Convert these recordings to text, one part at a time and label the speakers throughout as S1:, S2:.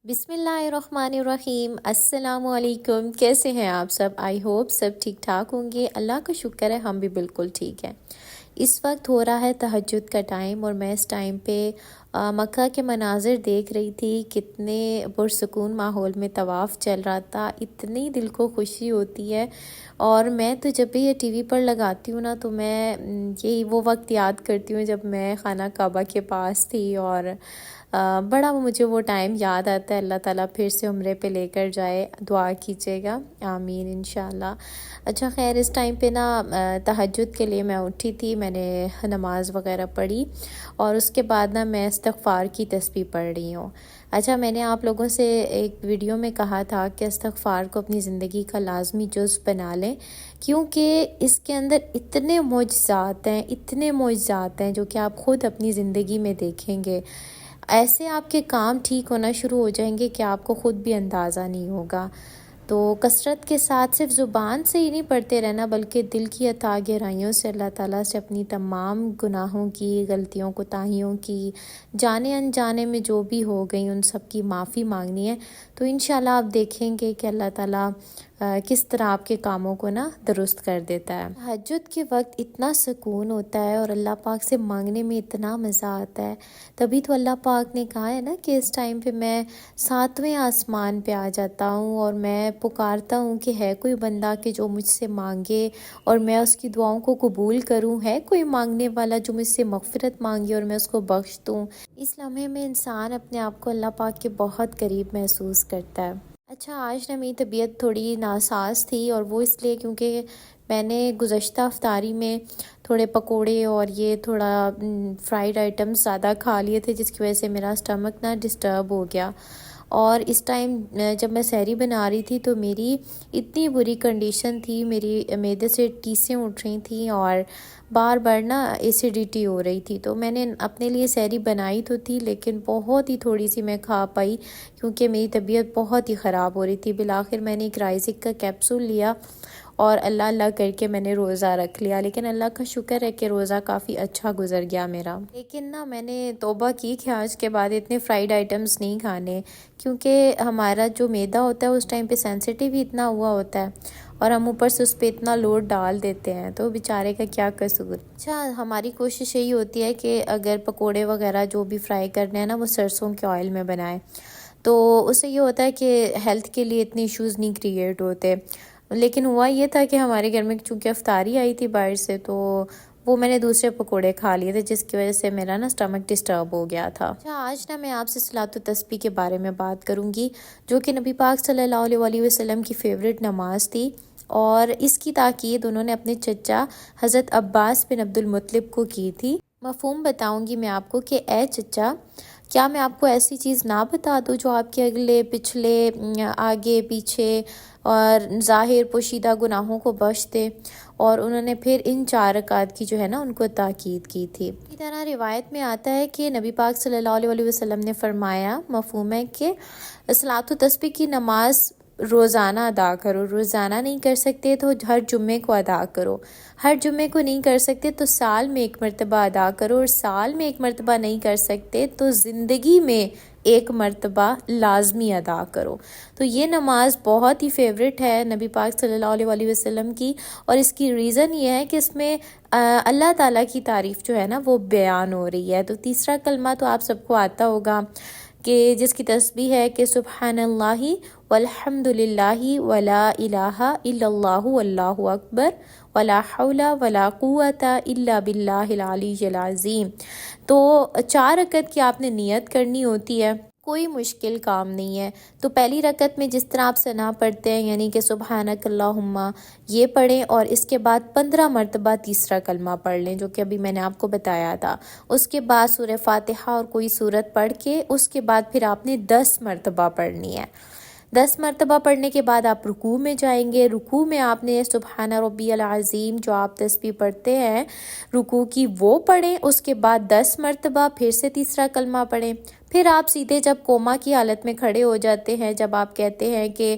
S1: बिस्मिल्लाहिर्रहमानिर्रहीम। अस्सलाम वालेकुम। कैसे हैं आप सब? आई होप सब ठीक ठाक होंगे। अल्लाह का शुक्र है हम भी बिल्कुल ठीक हैं। इस वक्त हो रहा है तहज्जुद का टाइम और मैं इस टाइम पे मक्का के मनाज़िर देख रही थी। कितने पुरसुकून माहौल में तवाफ़ चल रहा था, इतनी दिल को खुशी होती है। और मैं तो जब भी ये टीवी पर लगाती हूँ ना तो मैं यही वो वक्त याद करती हूँ जब मैं खाना काबा के पास थी। और बड़ा मुझे वो टाइम याद आता है। अल्लाह ताला फिर से उम्रे पे लेकर जाए, दुआ कीजिएगा, आमीन इंशाल्लाह। अच्छा खैर, इस टाइम पे ना तहज्जुद के लिए मैं उठी थी, मैंने नमाज़ वगैरह पढ़ी और उसके बाद ना मैं इस्तग़फ़ार की तस्बीह पढ़ रही हूँ। अच्छा, मैंने आप लोगों से एक वीडियो में कहा था कि इस्तग़फ़ार को अपनी ज़िंदगी का लाज़मी जुज़ बना लें, क्योंकि इसके अंदर इतने मोजज़ात हैं, इतने मोजज़ात हैं जो कि आप ख़ुद अपनी ज़िंदगी में देखेंगे। ऐसे आपके काम ठीक होना शुरू हो जाएंगे कि आपको ख़ुद भी अंदाज़ा नहीं होगा। तो कसरत के साथ सिर्फ ज़ुबान से ही नहीं पढ़ते रहना, बल्कि दिल की अथाह गहराइयों से अल्लाह ताला से अपनी तमाम गुनाहों की, गलतियों कोताहियों की, जाने अनजाने में जो भी हो गई उन सब की माफ़ी मांगनी है। तो इंशाल्लाह आप देखेंगे कि अल्लाह ताला किस तरह आपके कामों को ना दुरुस्त कर देता है। तहज्जुद के वक्त इतना सुकून होता है और अल्लाह पाक से मांगने में इतना मज़ा आता है। तभी तो अल्लाह पाक ने कहा है ना कि इस टाइम पे मैं 7वें आसमान पे आ जाता हूँ और मैं पुकारता हूँ कि है कोई बंदा कि जो मुझसे मांगे और मैं उसकी दुआओं को कबूल करूँ, है कोई मांगने वाला जो मुझसे मग़फ़िरत मांगे और मैं उसको बख्श दूँ। इस लम्हे में इंसान अपने आप को अल्लाह पाक के बहुत करीब महसूस करता है। अच्छा, आज ना मेरी तबीयत थोड़ी नासाज थी और वो इसलिए क्योंकि मैंने गुज़श्ता इफ्तारी में थोड़े पकोड़े और ये थोड़ा फ्राइड आइटम्स ज़्यादा खा लिए थे, जिसकी वजह से मेरा स्टमक ना डिस्टर्ब हो गया। और इस टाइम जब मैं सहरी बना रही थी तो मेरी इतनी बुरी कंडीशन थी, मेरी मैदे से टीसें उठ रही थी और बार बार ना एसिडिटी हो रही थी। तो मैंने अपने लिए सहरी बनाई तो थी, लेकिन बहुत ही थोड़ी सी मैं खा पाई क्योंकि मेरी तबीयत बहुत ही ख़राब हो रही थी। बिलाखिर मैंने एक राइज़िक का कैप्सूल लिया और अल्लाह अल्लाह करके मैंने रोज़ा रख लिया। लेकिन अल्लाह का शुक्र है कि रोज़ा काफ़ी अच्छा गुजर गया मेरा। लेकिन ना मैंने तौबा की कि आज के बाद इतने फ्राइड आइटम्स नहीं खाने, क्योंकि हमारा जो मैदा होता है उस टाइम पे सेंसिटिव ही इतना हुआ होता है और हम ऊपर से उस पर इतना लोड डाल देते हैं, तो बेचारे का क्या कसूर। अच्छा, हमारी कोशिश यही होती है कि अगर पकोड़े वगैरह जो भी फ्राई करने हैं ना वो सरसों के ऑयल में बनाएं, तो उससे ये होता है कि हेल्थ के लिए इतने इश्यूज़ नहीं क्रिएट होते। लेकिन हुआ ये था कि हमारे घर में चूँकि अफ्तारी आई थी बाहर से, तो वो मैंने दूसरे पकोड़े खा लिए थे, जिसकी वजह से मेरा ना स्टमक डिस्टर्ब हो गया था। अच्छा, आज ना मैं आपसे सलातो तस्बीह के बारे में बात करूँगी, जो कि नबी पाक सल्लल्लाहु अलैहि वसल्लम की फ़ेवरेट नमाज थी। और इसकी ताकीद उन्होंने अपने चचा हज़रत अब्बास बिन अब्दुल मुत्तलिब को की थी। मफ़हूम बताऊँगी मैं आपको कि ए चचा, क्या मैं आपको ऐसी चीज़ ना बता दूँ जो आपके अगले पिछले आगे पीछे और ज़ाहिर पोशीदा गुनाहों को बख्श दे। और उन्होंने फिर इन 4 रकात की जो है ना उनको ताकीद की थी। इसी तरह रिवायत में आता है कि नबी पाक सल्लल्लाहु अलैहि वसल्लम ने फरमाया, मफ़हूम है कि सलातो तस्बीह की नमाज रोज़ाना अदा करो। रोज़ाना नहीं कर सकते तो हर जुम्मे को अदा करो, हर जुम्मे को नहीं कर सकते तो साल में एक मरतबा अदा करो, और साल में एक मरतबा नहीं कर सकते तो ज़िंदगी में एक मरतबा लाजमी अदा करो। तो ये नमाज बहुत ही फ़ेवरेट है नबी पाक सल्लल्लाहु अलैहि वसल्लम की, और इसकी रीज़न ये है कि इसमें अल्लाह ताला की तारीफ़ जो है ना वो बयान हो रही है। तो तीसरा कलमा तो आप सबको आता होगा कि जिसकी तस्बीह है कि सुब्हानल्लाहि वल्हम्दुलिल्लाहि वला इलाहा इल्लल्लाहु वल्लाहु अकबर वला हौला वला कुव्वता इल्ला बिल्लाहिल अलिय्यिल अज़ीम। तो 4 रकत की आपने नियत करनी होती है, कोई मुश्किल काम नहीं है। तो पहली रकत में जिस तरह आप सना पढ़ते हैं, यानी कि सुबहानक अल्लाहुम्मा, ये पढ़ें और इसके बाद 15 मरतबा तीसरा कलमा पढ़ लें, जो कि अभी मैंने आपको बताया था। उसके बाद सूरह फातिहा और कोई सूरत पढ़ के उसके बाद फिर आपने 10 मरतबा पढ़नी है। 10 मरतबा पढ़ने के बाद आप रुकू में जाएंगे। रुकू में आपने सुबहान रब्बियल अज़ीम जो आप तस्बीह पढ़ते हैं रुकू की वो पढ़ें। उसके बाद 10 मरतबा फिर से तीसरा कलमा पढ़ें। फिर आप सीधे जब कोमा की हालत में खड़े हो जाते हैं, जब आप कहते हैं कि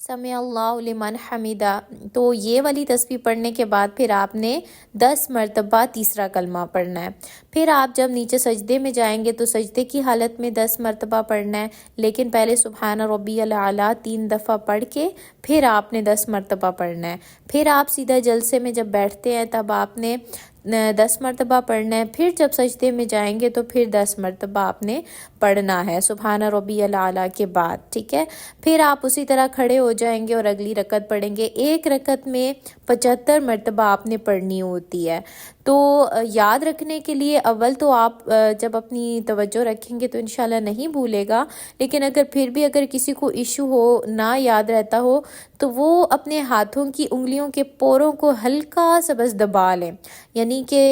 S1: समी अल्लाहु लिमन हमीदा, तो ये वाली तस्बीह पढ़ने के बाद फिर आपने 10 मरतबा तीसरा कलमा पढ़ना है। پھر آپ جب نیچے سجدے میں جائیں گے تو سجدے کی حالت میں 10 مرتبہ پڑھنا ہے، لیکن پہلے سبحان ربی الاعلیٰ 3 دفعہ پڑھ کے پھر آپ نے 10 مرتبہ پڑھنا ہے۔ پھر آپ سیدھا جلسے میں جب بیٹھتے ہیں تب آپ نے 10 مرتبہ پڑھنا ہے، پھر جب سجدے میں جائیں گے تو پھر 10 مرتبہ آپ نے پڑھنا ہے سبحان ربی الاعلیٰ کے بعد، ٹھیک ہے۔ پھر آپ اسی طرح کھڑے ہو جائیں گے اور اگلی رکعت پڑھیں گے۔ ایک رکعت میں 75 مرتبہ آپ نے پڑھنی ہوتی ہے۔ تو یاد رکھنے کے لیے اول تو آپ جب اپنی توجہ رکھیں گے تو انشاءاللہ نہیں بھولے گا، لیکن اگر کسی کو ایشو ہو، نہ یاد رہتا ہو، تو وہ اپنے ہاتھوں کی انگلیوں کے پوروں کو ہلکا سا بس دبا لیں، یعنی کہ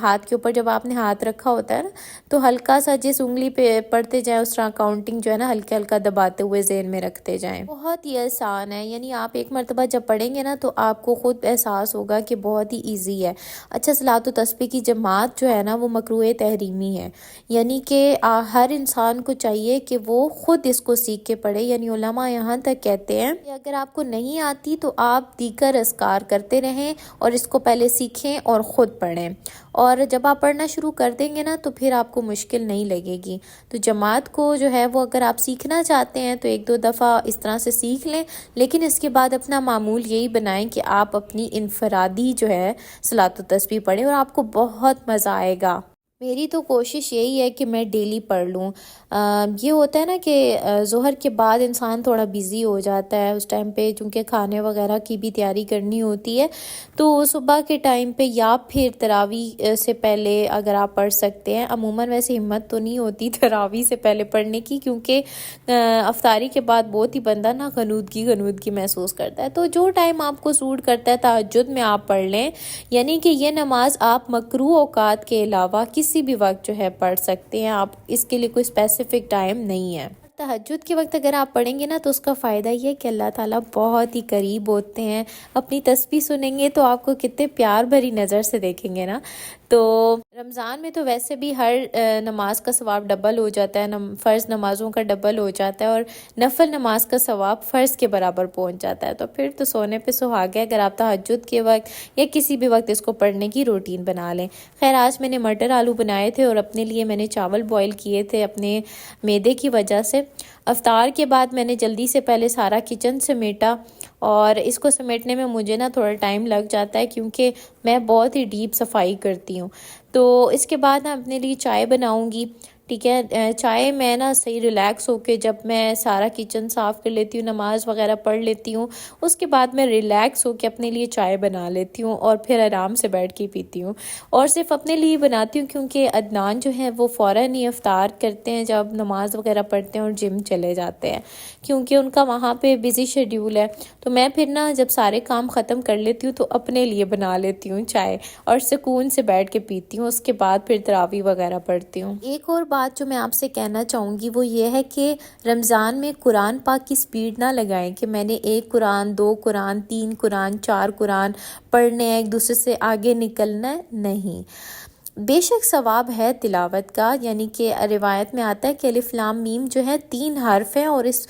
S1: ہاتھ کے اوپر جب آپ نے ہاتھ رکھا ہوتا ہے نا تو ہلکا سا جس انگلی پہ پڑھتے جائیں اس طرح کاؤنٹنگ جو ہے نا ہلکا ہلکا دباتے ہوئے ذہن میں رکھتے جائیں۔ بہت ہی آسان ہے، یعنی آپ ایک مرتبہ جب پڑھیں گے نا تو آپ کو خود احساس ہوگا کہ بہت ہی ایزی ہے۔ اچھا، صلاۃ و تسبیح کی جماعت جو ہے نا وہ مکروہ تحریمی ہے، یعنی کہ ہر انسان کو چاہیے کہ وہ خود اس کو سیکھ کے پڑھے، یعنی علماء یہاں تک کہتے ہیں کہ اگر آپ کو نہیں آتی تو آپ دیگر اذکار کرتے رہیں اور اس کو پہلے سیکھیں اور خود پڑھیں، اور جب آپ پڑھنا شروع کر دیں گے نا تو پھر آپ کو مشکل نہیں لگے گی۔ تو جماعت کو جو ہے وہ اگر آپ سیکھنا چاہتے ہیں تو 1-2 دفعہ اس طرح سے سیکھ لیں، لیکن اس کے بعد اپنا معمول یہی بنائیں کہ آپ اپنی انفرادی جو ہے صلاۃ و تسبیح پڑھیں اور آپ کو بہت مزہ آئے گا۔ میری تو کوشش یہی ہے کہ میں ڈیلی پڑھ لوں۔ یہ ہوتا ہے نا کہ ظہر کے بعد انسان تھوڑا بیزی ہو جاتا ہے اس ٹائم پہ، چونکہ کھانے وغیرہ کی بھی تیاری کرنی ہوتی ہے، تو صبح کے ٹائم پہ یا پھر تراویح سے پہلے اگر آپ پڑھ سکتے ہیں۔ عموماً ویسے ہمت تو نہیں ہوتی تراویح سے پہلے پڑھنے کی، کیونکہ افطاری کے بعد بہت ہی بندہ نا غنودگی محسوس کرتا ہے، تو جو ٹائم آپ کو سوٹ کرتا ہے تہجد میں آپ پڑھ لیں، یعنی کہ یہ نماز آپ مکروہ اوقات کے علاوہ کسی بھی وقت جو ہے پڑھ سکتے ہیں، آپ اس کے لیے کوئی اسپیسیفک ٹائم نہیں ہے۔ تہجد کے وقت اگر آپ پڑھیں گے نا تو اس کا فائدہ یہ ہے کہ اللہ تعالیٰ بہت ہی قریب ہوتے ہیں، اپنی تسبیح سنیں گے تو آپ کو کتنے پیار بھری نظر سے دیکھیں گے نا۔ تو رمضان میں تو ویسے بھی ہر نماز کا ثواب ڈبل ہو جاتا ہے، فرض نمازوں کا ڈبل ہو جاتا ہے، اور نفل نماز کا ثواب فرض کے برابر پہنچ جاتا ہے، تو پھر تو سونے پہ سہاگا ہے اگر آپ تہجد کے وقت یا کسی بھی وقت اس کو پڑھنے کی روٹین بنا لیں۔ خیر، آج میں نے مٹر آلو بنائے تھے اور اپنے لیے میں نے چاول بوائل کیے تھے اپنے معدے کی وجہ سے۔ افطار کے بعد میں نے جلدی سے پہلے سارا کچن سمیٹا، اور اس کو سمیٹنے میں مجھے نا تھوڑا ٹائم لگ جاتا ہے کیونکہ میں بہت ہی ڈیپ صفائی کرتی ہوں۔ تو اس کے بعد میں اپنے لیے چائے بناؤں گی، ٹھیک ہے۔ چائے میں نا صحیح ریلیکس ہو کے جب میں سارا کچن صاف کر لیتی ہوں، نماز وغیرہ پڑھ لیتی ہوں، اس کے بعد میں ریلیکس ہو کے اپنے لیے چائے بنا لیتی ہوں اور پھر آرام سے بیٹھ کے پیتی ہوں، اور صرف اپنے لیے بناتی ہوں کیونکہ عدنان جو ہے وہ فوراً ہی افطار کرتے ہیں جب نماز وغیرہ پڑھتے ہیں اور جم چلے جاتے ہیں، کیونکہ ان کا وہاں پہ بزی شیڈیول ہے۔ تو میں پھر نا جب سارے کام ختم کر لیتی ہوں تو اپنے لیے بنا لیتی ہوں چائے اور سکون سے بیٹھ کے پیتی ہوں، اس کے بعد پھر تراویح وغیرہ پڑھتی ہوں۔ ایک اور بات جو میں آپ سے کہنا چاہوں گی وہ یہ ہے کہ رمضان میں قرآن پاک کی سپیڈ نہ لگائیں کہ میں نے 1 قرآن 2 قرآن 3 قرآن 4 قرآن پڑھنے ہیں، ایک دوسرے سے آگے نکلنا ہے، نہیں۔ بے شک ثواب ہے تلاوت کا، یعنی کہ روایت میں آتا ہے کہ الف لام میم جو ہے 3 حرف ہیں، اور اس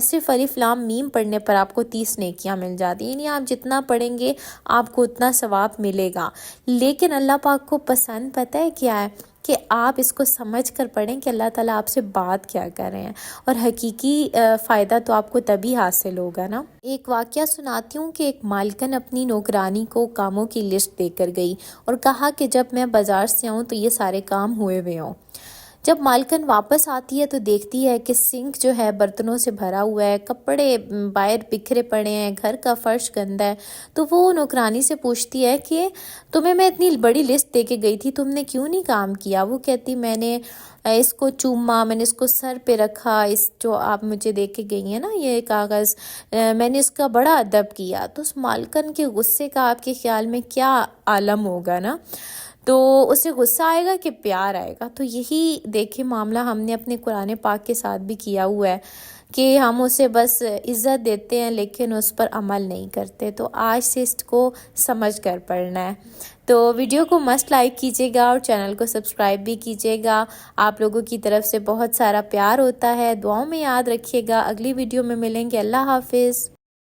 S1: صرف الف لام میم پڑھنے پر آپ کو 30 نیکیاں مل جاتی ہیں، یعنی آپ جتنا پڑھیں گے آپ کو اتنا ثواب ملے گا۔ لیکن اللہ پاک کو پسند پتہ ہے کیا ہے؟ کہ آپ اس کو سمجھ کر پڑھیں کہ اللہ تعالیٰ آپ سے بات کیا کر رہے ہیں، اور حقیقی فائدہ تو آپ کو تبھی حاصل ہوگا نا۔ ایک واقعہ سناتی ہوں کہ ایک مالکن اپنی نوکرانی کو کاموں کی لسٹ دے کر گئی اور کہا کہ جب میں بازار سے آؤں تو یہ سارے کام ہوئے ہوئے ہوں۔ جب مالکن واپس آتی ہے تو دیکھتی ہے کہ سنک جو ہے برتنوں سے بھرا ہوا ہے، کپڑے باہر بکھرے پڑے ہیں، گھر کا فرش گندا ہے، تو وہ نوکرانی سے پوچھتی ہے کہ تمہیں میں اتنی بڑی لسٹ دے کے گئی تھی، تم نے کیوں نہیں کام کیا؟ وہ کہتی میں نے اس کو چوما، میں نے اس کو سر پہ رکھا، اس جو آپ مجھے دے کے گئی ہیں نا یہ کاغذ، میں نے اس کا بڑا ادب کیا۔ تو اس مالکن کے غصے کا آپ کے خیال میں کیا عالم ہوگا نا؟ تو اسے غصہ آئے گا کہ پیار آئے گا؟ تو یہی دیکھیں معاملہ ہم نے اپنے قرآن پاک کے ساتھ بھی کیا ہوا ہے کہ ہم اسے بس عزت دیتے ہیں لیکن اس پر عمل نہیں کرتے۔ تو آج سے اس کو سمجھ کر پڑھنا ہے۔ تو ویڈیو کو مست لائک کیجیے گا اور چینل کو سبسکرائب بھی کیجیے گا، آپ لوگوں کی طرف سے بہت سارا پیار ہوتا ہے، دعاؤں میں یاد رکھیے گا۔ اگلی ویڈیو میں ملیں گے، اللہ حافظ۔